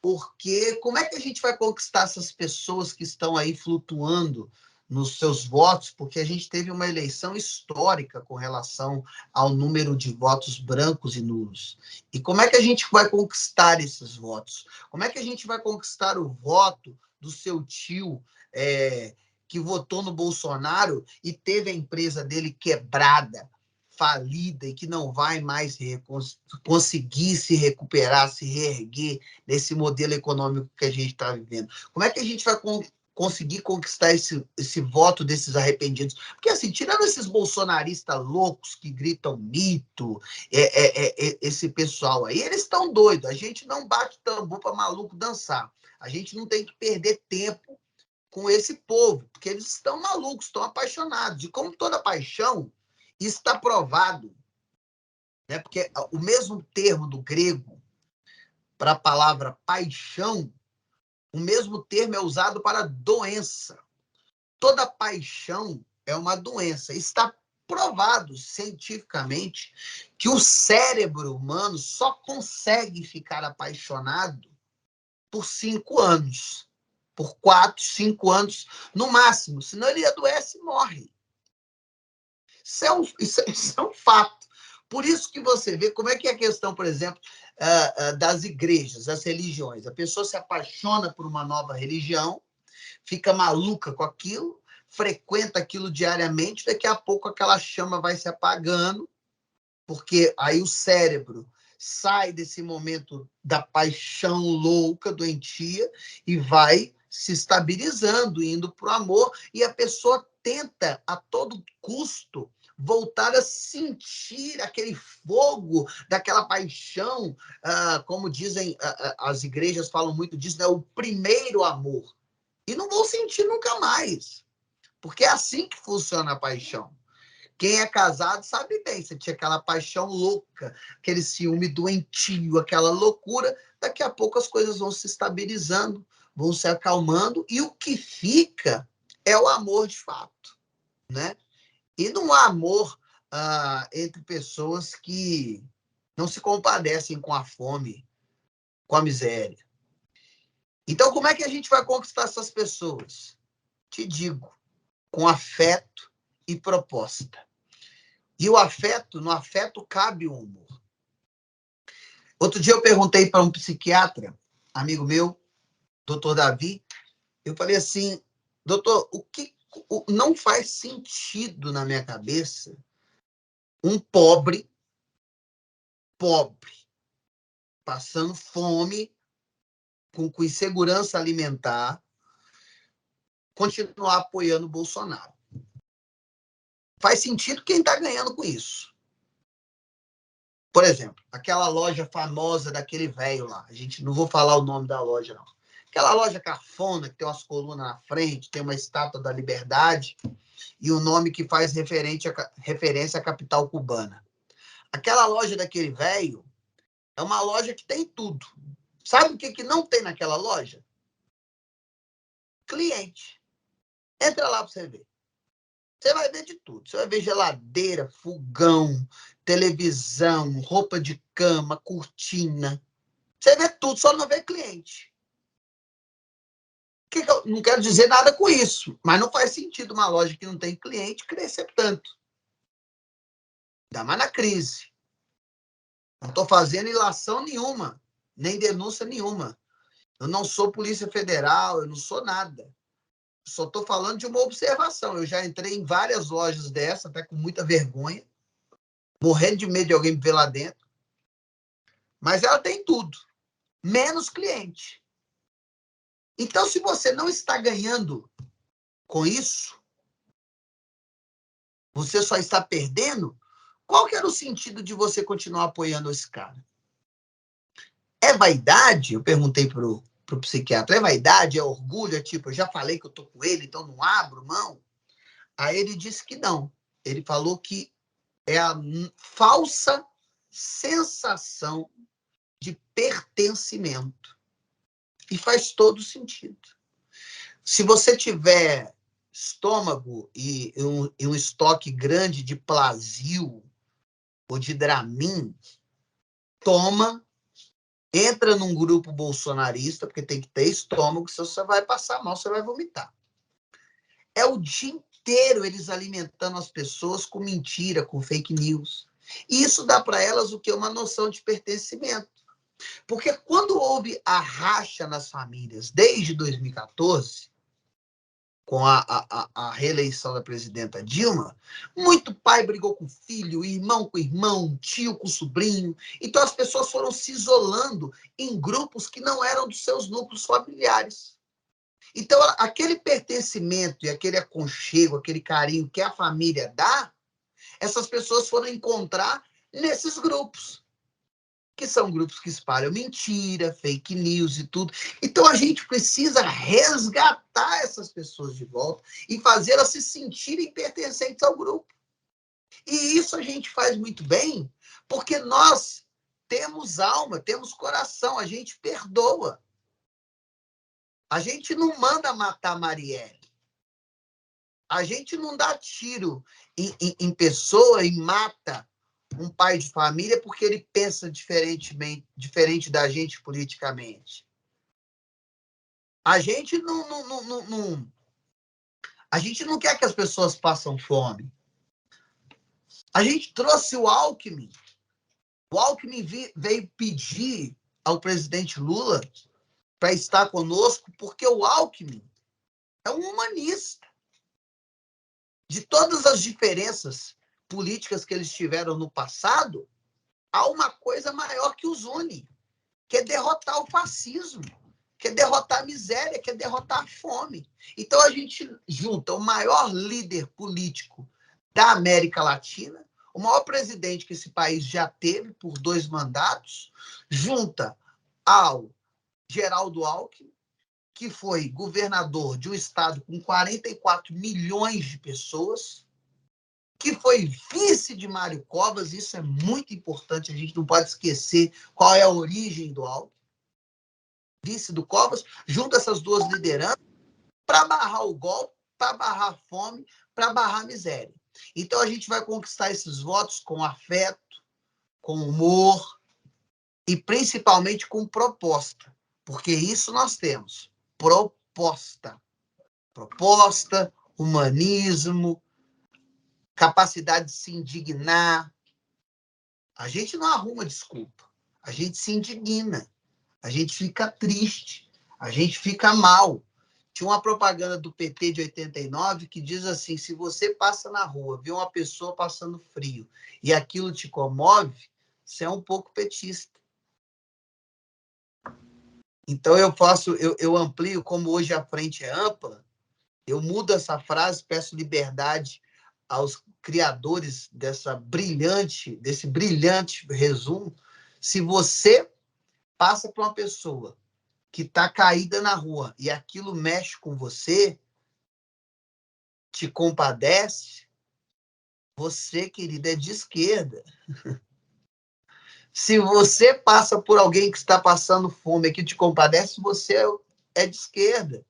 porque como é que a gente vai conquistar essas pessoas que estão aí flutuando nos seus votos? Porque a gente teve uma eleição histórica com relação ao número de votos brancos e nulos. E como é que a gente vai conquistar esses votos? Como é que a gente vai conquistar o voto do seu tio que votou no Bolsonaro e teve a empresa dele quebrada, falida e que não vai mais conseguir se recuperar, se reerguer nesse modelo econômico que a gente está vivendo? Como é que a gente vai conseguir conquistar esse voto desses arrependidos? Porque, assim, tirando esses bolsonaristas loucos que gritam mito, esse pessoal aí, eles estão doidos. A gente não bate tambor para maluco dançar. A gente não tem que perder tempo com esse povo, porque eles estão malucos, estão apaixonados. E como toda paixão, isso está provado, né? Porque o mesmo termo do grego para a palavra paixão, o mesmo termo é usado para doença. Toda paixão é uma doença. Está provado cientificamente que o cérebro humano só consegue ficar apaixonado por 5 anos, por 4, 5 anos no máximo, senão ele adoece e morre. Isso é um fato. Por isso que você vê como é que é a questão, por exemplo, das igrejas, das religiões. A pessoa se apaixona por uma nova religião, fica maluca com aquilo, frequenta aquilo diariamente, daqui a pouco aquela chama vai se apagando, porque aí o cérebro sai desse momento da paixão louca, doentia, e vai se estabilizando, indo para o amor, e a pessoa tenta, a todo custo, voltar a sentir aquele fogo daquela paixão, como dizem, as igrejas falam muito disso, né? O primeiro amor. E não vou sentir nunca mais, porque é assim que funciona a paixão. Quem é casado sabe bem, você tinha aquela paixão louca, aquele ciúme doentio, aquela loucura, daqui a pouco as coisas vão se estabilizando, vão se acalmando, e o que fica é o amor de fato, né? E não há amor entre pessoas que não se compadecem com a fome, com a miséria. Então, como é que a gente vai conquistar essas pessoas? Te digo, com afeto e proposta. E o afeto, no afeto cabe o humor. Outro dia eu perguntei para um psiquiatra, amigo meu, doutor Davi, eu falei assim, doutor, não faz sentido na minha cabeça um pobre, passando fome, com insegurança alimentar, continuar apoiando o Bolsonaro. Faz sentido quem está ganhando com isso. Por exemplo, aquela loja famosa daquele velho lá. A gente não vou falar o nome da loja, não. Aquela loja cafona, que tem umas colunas na frente, tem uma estátua da Liberdade e o nome que faz referência à capital cubana. Aquela loja daquele velho é uma loja que tem tudo. Sabe o que não tem naquela loja? Cliente. Entra lá para você ver. Você vai ver de tudo. Você vai ver geladeira, fogão, televisão, roupa de cama, cortina. Você vê tudo, só não vê cliente. Eu não quero dizer nada com isso, mas não faz sentido uma loja que não tem cliente crescer tanto. Ainda mais na crise. Não estou fazendo ilação nenhuma, nem denúncia nenhuma. Eu não sou Polícia Federal, eu não sou nada. Só estou falando de uma observação. Eu já entrei em várias lojas dessa, até com muita vergonha, morrendo de medo de alguém me ver lá dentro. Mas ela tem tudo, menos cliente. Então, se você não está ganhando com isso, você só está perdendo, qual que era o sentido de você continuar apoiando esse cara? É vaidade? Eu perguntei para o psiquiatra, é vaidade, é orgulho, é tipo, eu já falei que eu tô com ele, então não abro mão? Aí ele disse que não. Ele falou que é a falsa sensação de pertencimento. E faz todo sentido. Se você tiver estômago e um estoque grande de Plasil ou de Dramin, toma, entra num grupo bolsonarista, porque tem que ter estômago, senão você vai passar mal, você vai vomitar. É o dia inteiro eles alimentando as pessoas com mentira, com fake news. E isso dá para elas o quê? Uma noção de pertencimento. Porque quando houve a racha nas famílias, desde 2014, com a reeleição da presidenta Dilma, muito pai brigou com filho, irmão com irmão, tio com sobrinho. Então, as pessoas foram se isolando em grupos que não eram dos seus núcleos familiares. Então, aquele pertencimento e aquele aconchego, aquele carinho que a família dá, essas pessoas foram encontrar nesses grupos, que são grupos que espalham mentira, fake news e tudo. Então, a gente precisa resgatar essas pessoas de volta e fazê-las se sentirem pertencentes ao grupo. E isso a gente faz muito bem Porque nós temos alma, temos coração, a gente perdoa. A gente não manda matar Marielle. A gente não dá tiro em pessoa e mata um pai de família porque ele pensa diferente da gente politicamente. A gente a gente não quer que as pessoas passem fome. A gente trouxe o Alckmin. O Alckmin veio pedir ao presidente Lula para estar conosco, porque o Alckmin é um humanista. De todas as diferenças políticas que eles tiveram no passado, há uma coisa maior que os une, que é derrotar o fascismo, que é derrotar a miséria, que é derrotar a fome. Então, a gente junta o maior líder político da América Latina, o maior presidente que esse país já teve por 2 mandatos, junta ao Geraldo Alckmin, que foi governador de um estado com 44 milhões de pessoas, que foi vice de Mário Covas, isso é muito importante, a gente não pode esquecer qual é a origem do Alckmin, vice do Covas, junta essas 2 lideranças para barrar o golpe, para barrar a fome, para barrar a miséria. Então, a gente vai conquistar esses votos com afeto, com humor e, principalmente, com proposta, porque isso nós temos. Proposta, humanismo, capacidade de se indignar. A gente não arruma desculpa, a gente se indigna, a gente fica triste, a gente fica mal. Tinha uma propaganda do PT de 89 que diz assim: se você passa na rua, vê uma pessoa passando frio e aquilo te comove, você é um pouco petista. Então, eu amplio, como hoje a frente é ampla, eu mudo essa frase, peço liberdade aos criadores desse brilhante resumo. Se você passa por uma pessoa que está caída na rua e aquilo mexe com você, te compadece, você, querida, é de esquerda. Se você passa por alguém que está passando fome e que te compadece, você é de esquerda.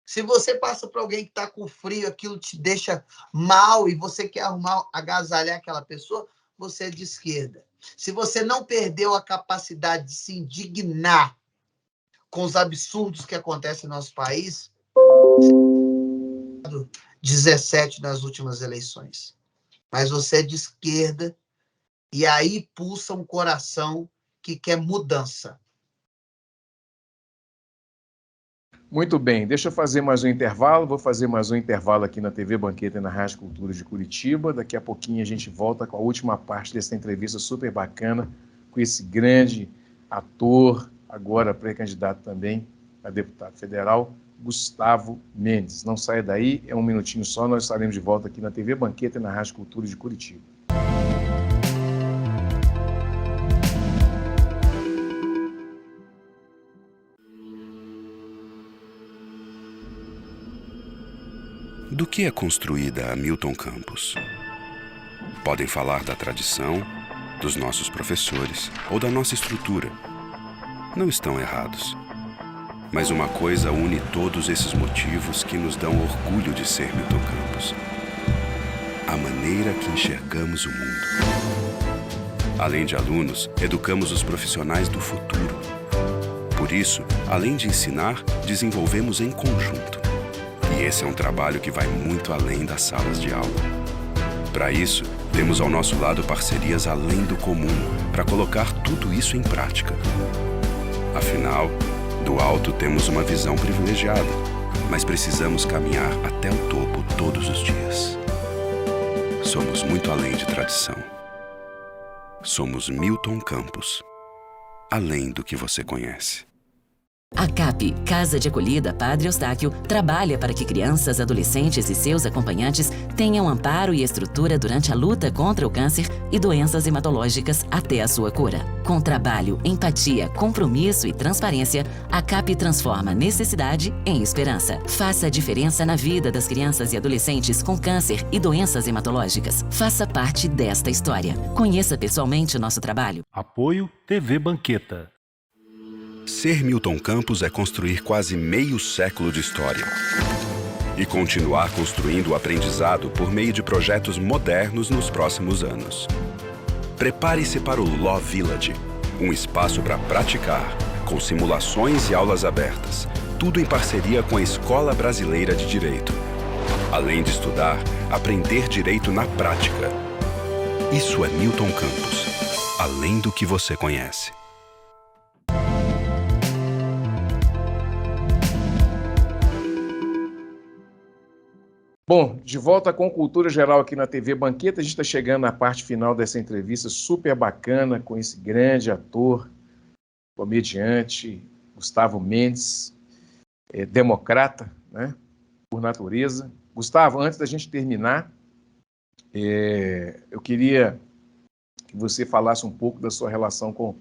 Se você passa por alguém que está com frio, aquilo te deixa mal e você quer agasalhar aquela pessoa, você é de esquerda. Se você não perdeu a capacidade de se indignar com os absurdos que acontecem no nosso país, 17 nas últimas eleições. Mas você é de esquerda e aí pulsa um coração que quer mudança. Muito bem, deixa eu fazer mais um intervalo. Vou fazer mais um intervalo aqui na TV Banqueta e na Rádio Cultura de Curitiba. Daqui a pouquinho a gente volta com a última parte dessa entrevista super bacana com esse grande ator, agora pré-candidato também a deputado federal, Gustavo Mendes. Não saia daí, é um minutinho só, nós estaremos de volta aqui na TV Banqueta e na Rádio Cultura de Curitiba. Do que é construída a Milton Campos? Podem falar da tradição, dos nossos professores ou da nossa estrutura. Não estão errados. Mas uma coisa une todos esses motivos que nos dão orgulho de ser Milton Campos: a maneira que enxergamos o mundo. Além de alunos, educamos os profissionais do futuro. Por isso, além de ensinar, desenvolvemos em conjunto. E esse é um trabalho que vai muito além das salas de aula. Para isso, temos ao nosso lado parcerias além do comum para colocar tudo isso em prática. Afinal, do alto temos uma visão privilegiada, mas precisamos caminhar até o topo todos os dias. Somos muito além de tradição. Somos Milton Campos, além do que você conhece. A CAP, Casa de Acolhida Padre Eustáquio, trabalha para que crianças, adolescentes e seus acompanhantes tenham amparo e estrutura durante a luta contra o câncer e doenças hematológicas até a sua cura. Com trabalho, empatia, compromisso e transparência, a CAP transforma necessidade em esperança. Faça a diferença na vida das crianças e adolescentes com câncer e doenças hematológicas. Faça parte desta história. Conheça pessoalmente nosso trabalho. Apoio TV Banqueta. Ser Milton Campos é construir quase meio século de história e continuar construindo o aprendizado por meio de projetos modernos nos próximos anos. Prepare-se para o Law Village, um espaço para praticar, com simulações e aulas abertas, tudo em parceria com a Escola Brasileira de Direito. Além de estudar, aprender direito na prática. Isso é Milton Campos, além do que você conhece. Bom, de volta com Cultura Geral aqui na TV Banqueta, a gente está chegando na parte final dessa entrevista super bacana com esse grande ator, comediante, Gustavo Mendes, democrata, né, por natureza. Gustavo, antes da gente terminar, eu queria que você falasse um pouco da sua relação com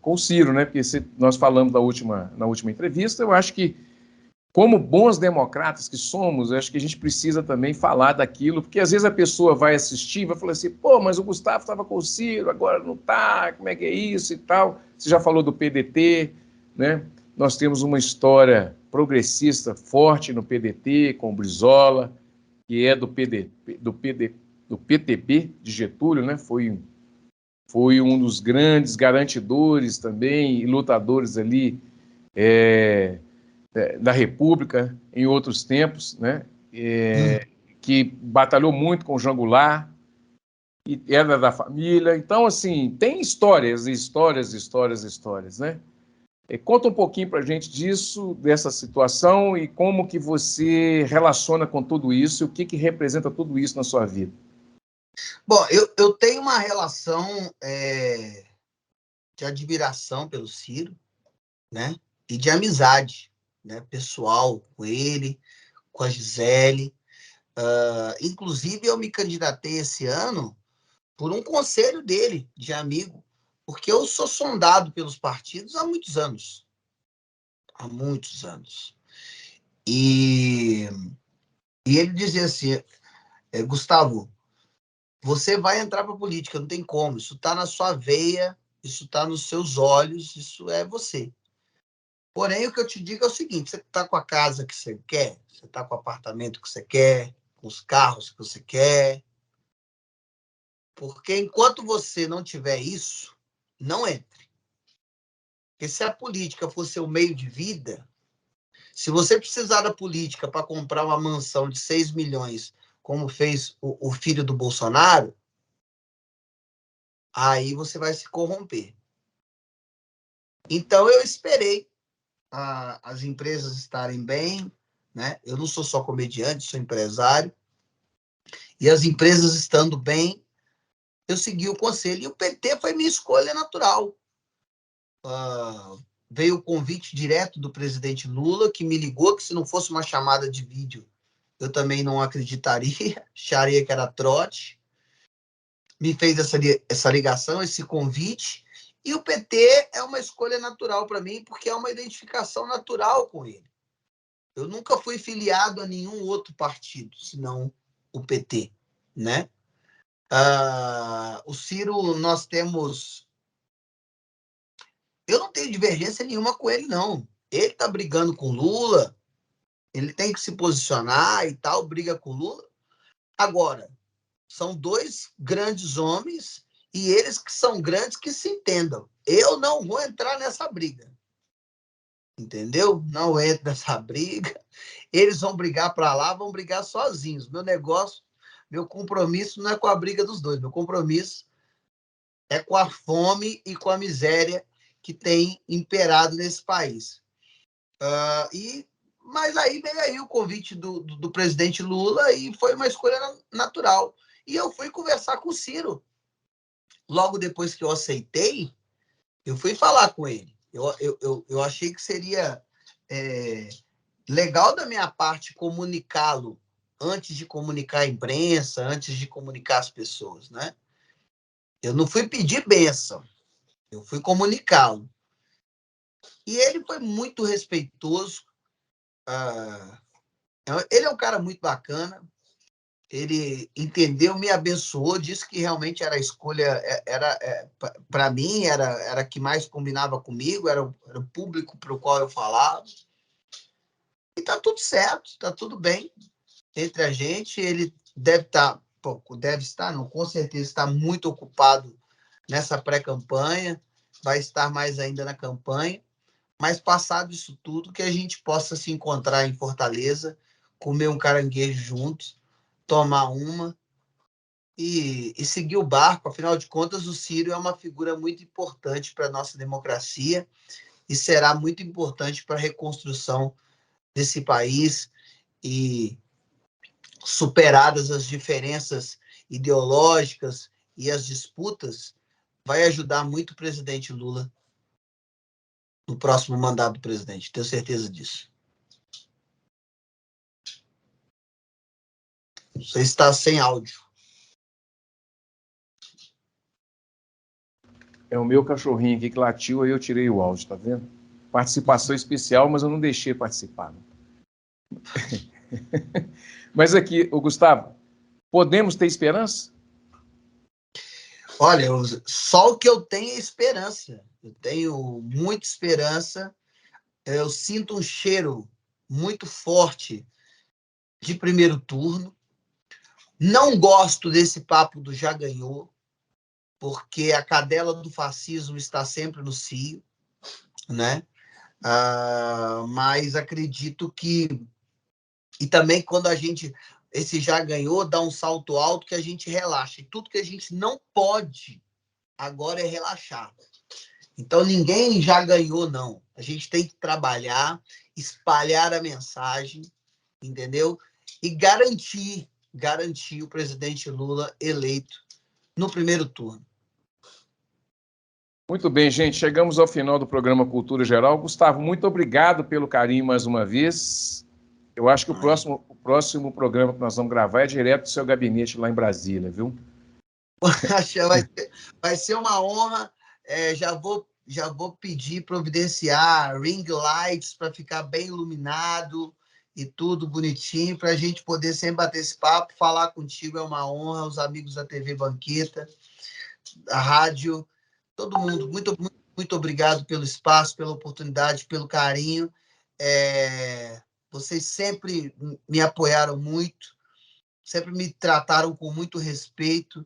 o Ciro, né, porque nós falamos na última entrevista, eu acho que como bons democratas que somos, eu acho que a gente precisa também falar daquilo, porque às vezes a pessoa vai assistir e vai falar assim, pô, mas o Gustavo estava com o Ciro, agora não está, como é que é isso e tal. Você já falou do PDT, né? Nós temos uma história progressista forte no PDT, com o Brizola, que é do PTB de Getúlio, né? Foi um dos grandes garantidores também e lutadores ali da República em outros tempos, né? Que batalhou muito com o João Goulart, e era da família. Então, assim, tem histórias, né? Conta um pouquinho para a gente disso, dessa situação, e como que você relaciona com tudo isso, e o que representa tudo isso na sua vida. Bom, eu tenho uma relação de admiração pelo Ciro, né? E de amizade, né, pessoal com ele, com a Gisele. Inclusive, eu me candidatei esse ano por um conselho dele, de amigo, porque eu sou sondado pelos partidos há muitos anos. Há muitos anos. E ele dizia assim, Gustavo, você vai entrar para a política, não tem como, isso está na sua veia, isso está nos seus olhos, isso é você. Porém, o que eu te digo é o seguinte, você está com a casa que você quer, você está com o apartamento que você quer, com os carros que você quer, porque enquanto você não tiver isso, não entre. Porque se a política for seu meio de vida, se você precisar da política para comprar uma mansão de 6 milhões, como fez o filho do Bolsonaro, aí você vai se corromper. Então, eu esperei as empresas estarem bem, né? Eu não sou só comediante, sou empresário. E as empresas estando bem, eu segui o conselho. E o PT foi minha escolha natural. Veio o convite direto do presidente Lula, que me ligou, que se não fosse uma chamada de vídeo, eu também não acreditaria, acharia que era trote. Me fez essa ligação, esse convite. E o PT é uma escolha natural para mim, porque é uma identificação natural com ele. Eu nunca fui filiado a nenhum outro partido, senão o PT, né? O Ciro, nós temos... Eu não tenho divergência nenhuma com ele, não. Ele está brigando com Lula, ele tem que se posicionar e tal, briga com Lula. Agora, são dois grandes homens e eles que são grandes que se entendam. Eu não vou entrar nessa briga. Entendeu? Não entro nessa briga. Eles vão brigar para lá, vão brigar sozinhos. Meu compromisso não é com a briga dos dois. Meu compromisso é com a fome e com a miséria que tem imperado nesse país. Mas aí veio aí o convite do presidente Lula e foi uma escolha natural. E eu fui conversar com o Ciro. Logo depois que eu aceitei, eu fui falar com ele. Eu achei que seria legal da minha parte comunicá-lo antes de comunicar a imprensa, antes de comunicar as pessoas, né? Eu não fui pedir bênção, eu fui comunicá-lo. E ele foi muito respeitoso. Ele é um cara muito bacana. Ele entendeu, me abençoou, disse que realmente era a escolha, para mim, era a que mais combinava comigo, era o público para o qual eu falava. E está tudo certo, está tudo bem entre a gente. Ele com certeza está muito ocupado nessa pré-campanha, vai estar mais ainda na campanha, mas passado isso tudo, que a gente possa se encontrar em Fortaleza, comer um caranguejo juntos, tomar uma e seguir o barco. Afinal de contas, o Ciro é uma figura muito importante para a nossa democracia e será muito importante para a reconstrução desse país, e superadas as diferenças ideológicas e as disputas, vai ajudar muito o presidente Lula no próximo mandato do presidente. Tenho certeza disso. Você está sem áudio. É o meu cachorrinho aqui que latiu, aí eu tirei o áudio, tá vendo? Participação especial, mas eu não deixei participar. Mas aqui, Gustavo, podemos ter esperança? Olha, só o que eu tenho é esperança. Eu tenho muita esperança. Eu sinto um cheiro muito forte de primeiro turno. Não gosto desse papo do já ganhou, porque a cadela do fascismo está sempre no cio, né? Mas acredito que... E também quando esse já ganhou, dá um salto alto, que a gente relaxa. E tudo que a gente não pode agora é relaxar. Então, ninguém já ganhou, não. A gente tem que trabalhar, espalhar a mensagem, entendeu? E garantir o presidente Lula eleito no primeiro turno. Muito bem, gente. Chegamos ao final do programa Cultura Geral. Gustavo, muito obrigado pelo carinho mais uma vez. Eu acho que o próximo programa que nós vamos gravar é direto do seu gabinete lá em Brasília, viu? Vai ser uma honra. Já vou pedir, providenciar ring lights para ficar bem iluminado e tudo bonitinho, para a gente poder sempre bater esse papo. Falar contigo é uma honra. Os amigos da TV Banqueta, da rádio, todo mundo, muito, muito, muito obrigado pelo espaço, pela oportunidade, pelo carinho. Vocês sempre me apoiaram muito, sempre me trataram com muito respeito,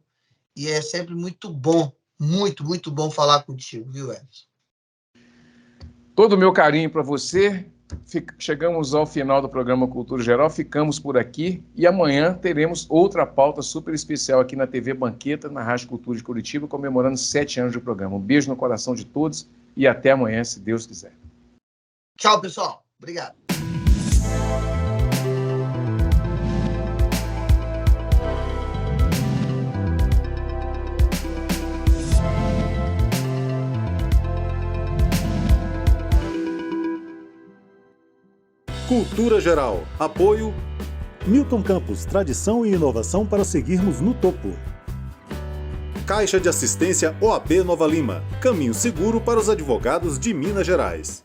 e é sempre muito bom, muito, muito bom falar contigo, viu, Edson? Todo o meu carinho para você. Chegamos ao final do programa Cultura Geral, ficamos por aqui e amanhã teremos outra pauta super especial aqui na TV Banqueta, na Rádio Cultura de Curitiba, comemorando 7 anos de programa. Um beijo no coração de todos e até amanhã, se Deus quiser. Tchau, pessoal. Obrigado. Cultura Geral. Apoio Milton Campos, tradição e inovação para seguirmos no topo. Caixa de Assistência OAB Nova Lima, caminho seguro para os advogados de Minas Gerais.